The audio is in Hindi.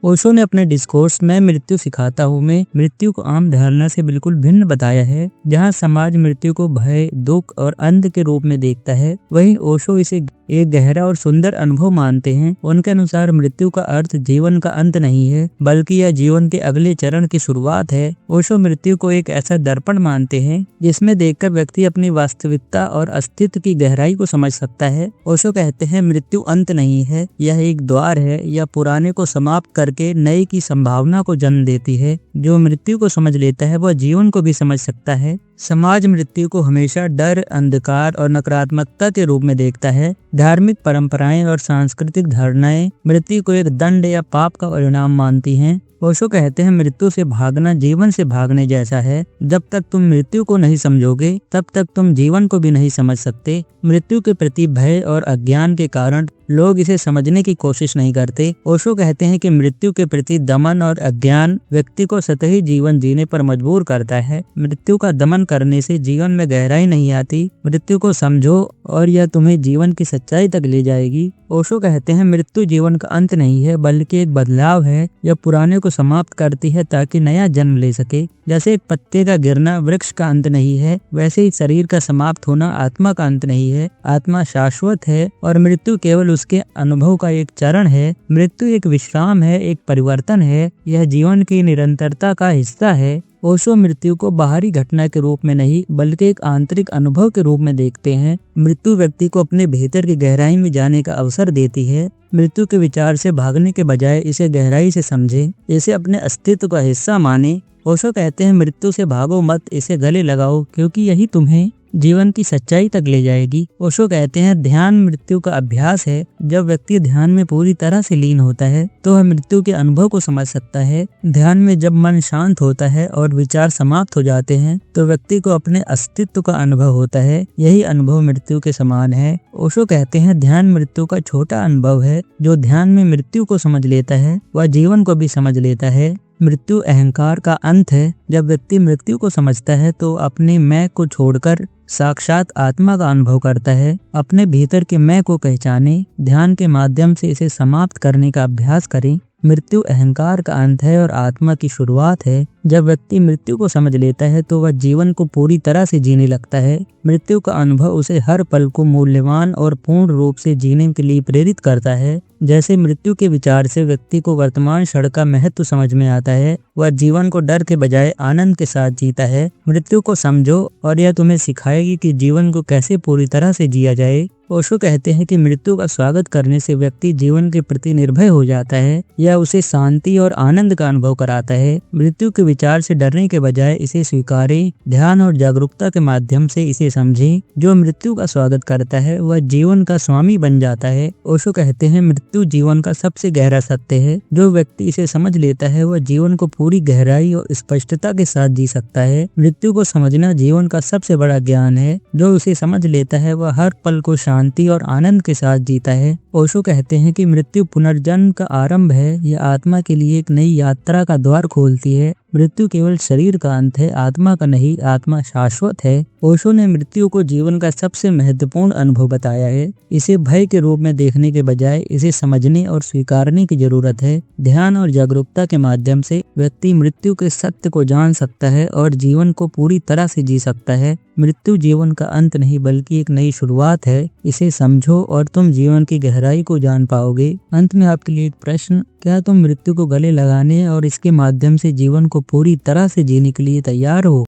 ओशो ने अपने डिस्कोर्स मैं मृत्यु सिखाता हूँ में मृत्यु को आम धारणा से बिल्कुल भिन्न बताया है। जहाँ समाज मृत्यु को भय, दुख और अंत के रूप में देखता है, वहीं ओशो इसे एक गहरा और सुंदर अनुभव मानते हैं। उनके अनुसार मृत्यु का अर्थ जीवन का अंत नहीं है, बल्कि यह जीवन के अगले चरण की शुरुआत है। ओशो मृत्यु को एक ऐसा दर्पण मानते हैं जिसमें देखकर व्यक्ति अपनी वास्तविकता और अस्तित्व की गहराई को समझ सकता है। ओशो कहते हैं, मृत्यु अंत नहीं है, यह एक द्वार है। यह पुराने को समाप्त करके नए की संभावना को जन्म देती है। जो मृत्यु को समझ लेता है वह जीवन को भी समझ सकता है। समाज मृत्यु को हमेशा डर, अंधकार और नकारात्मकता के रूप में देखता है। धार्मिक परंपराएं और सांस्कृतिक धारणाएं मृत्यु को एक दंड या पाप का परिणाम मानती हैं। ओशो कहते हैं, मृत्यु से भागना जीवन से भागने जैसा है। जब तक तुम मृत्यु को नहीं समझोगे, तब तक तुम जीवन को भी नहीं समझ सकते। मृत्यु के प्रति भय और अज्ञान के कारण लोग इसे समझने की कोशिश नहीं करते। ओशो कहते हैं कि मृत्यु के प्रति दमन और अज्ञान व्यक्ति को सतही जीवन जीने पर मजबूर करता है। मृत्यु का दमन करने से जीवन में गहराई नहीं आती। मृत्यु को समझो और यह तुम्हें जीवन की सच्चाई तक ले जाएगी। ओशो कहते हैं, मृत्यु जीवन का अंत नहीं है, बल्कि एक बदलाव है। यह पुराने को समाप्त करती है ताकि नया जन्म ले सके। जैसे एक पत्ते का गिरना वृक्ष का अंत नहीं है, वैसे ही शरीर का समाप्त होना आत्मा का अंत नहीं है। आत्मा शाश्वत है और मृत्यु केवल उसके अनुभव का एक चरण है। मृत्यु एक विश्राम है, एक परिवर्तन है। यह जीवन की निरंतरता का हिस्सा है। ओशो मृत्यु को बाहरी घटना के रूप में नहीं, बल्कि एक आंतरिक अनुभव के रूप में देखते हैं। मृत्यु व्यक्ति को अपने भीतर की गहराई में जाने का अवसर देती है। मृत्यु के विचार से भागने के बजाय इसे गहराई से समझें, इसे अपने अस्तित्व का हिस्सा माने। ओशो कहते हैं, मृत्यु से भागो मत, इसे गले लगाओ, क्योंकि यही तुम्हें जीवन की सच्चाई तक ले जाएगी। ओशो कहते हैं, ध्यान मृत्यु का अभ्यास है। जब व्यक्ति ध्यान में पूरी तरह से लीन होता है तो वह मृत्यु के अनुभव को समझ सकता है। ध्यान में जब मन शांत होता है और विचार समाप्त हो जाते हैं तो व्यक्ति को अपने अस्तित्व का अनुभव होता है। यही अनुभव मृत्यु के समान है। ओशो कहते हैं, ध्यान मृत्यु का छोटा अनुभव है। जो ध्यान में मृत्यु को समझ लेता है वह जीवन को भी समझ लेता है। मृत्यु अहंकार का अंत है। जब व्यक्ति मृत्यु को समझता है तो अपने मैं को छोड़कर साक्षात आत्मा का अनुभव करता है। अपने भीतर के मैं को पहचाने, ध्यान के माध्यम से इसे समाप्त करने का अभ्यास करें। मृत्यु अहंकार का अंत है और आत्मा की शुरुआत है। जब व्यक्ति मृत्यु को समझ लेता है तो वह जीवन को पूरी तरह से जीने लगता है। मृत्यु का अनुभव उसे हर पल को मूल्यवान और पूर्ण रूप से जीने के लिए प्रेरित करता है। जैसे मृत्यु के विचार से व्यक्ति को वर्तमान क्षण का महत्व समझ में आता है, वह जीवन को डर के बजाय आनंद के साथ जीता है। मृत्यु को समझो और यह तुम्हें सिखाएगी कि जीवन को कैसे पूरी तरह से जिया जाए। ओशो कहते हैं कि मृत्यु का स्वागत करने से व्यक्ति जीवन के प्रति निर्भय हो जाता है। यह उसे शांति और आनंद का अनुभव कराता है। मृत्यु के विचार से डरने के बजाय इसे स्वीकारें। ध्यान और जागरूकता के माध्यम से इसे समझें। जो मृत्यु का स्वागत करता है वह जीवन का स्वामी बन जाता है। ओशो कहते हैं, मृत्यु जीवन का सबसे गहरा सत्य है। जो व्यक्ति इसे समझ लेता है वह जीवन को पूरी गहराई और स्पष्टता के साथ जी सकता है। मृत्यु को समझना जीवन का सबसे बड़ा ज्ञान है। जो उसे समझ लेता है वह हर पल को शांति और आनंद के साथ जीता है। ओशो कहते हैं कि मृत्यु पुनर्जन्म का आरंभ है। यह आत्मा के लिए एक नई यात्रा का द्वार खोलती है। मृत्यु केवल शरीर का अंत है, आत्मा का नहीं। आत्मा शाश्वत है। ओशो ने मृत्यु को जीवन का सबसे महत्वपूर्ण अनुभव बताया है। इसे भय के रूप में देखने के बजाय इसे समझने और स्वीकारने की जरूरत है। ध्यान और जागरूकता के माध्यम से व्यक्ति मृत्यु के सत्य को जान सकता है और जीवन को पूरी तरह से जी सकता है। मृत्यु जीवन का अंत नहीं, बल्कि एक नई शुरुआत है। इसे समझो और तुम जीवन की गहराई को जान पाओगे। अंत में आपके लिए एक प्रश्न, क्या तुम मृत्यु को गले लगाने और इसके माध्यम से जीवन को पूरी तरह से जीने के लिए तैयार हो?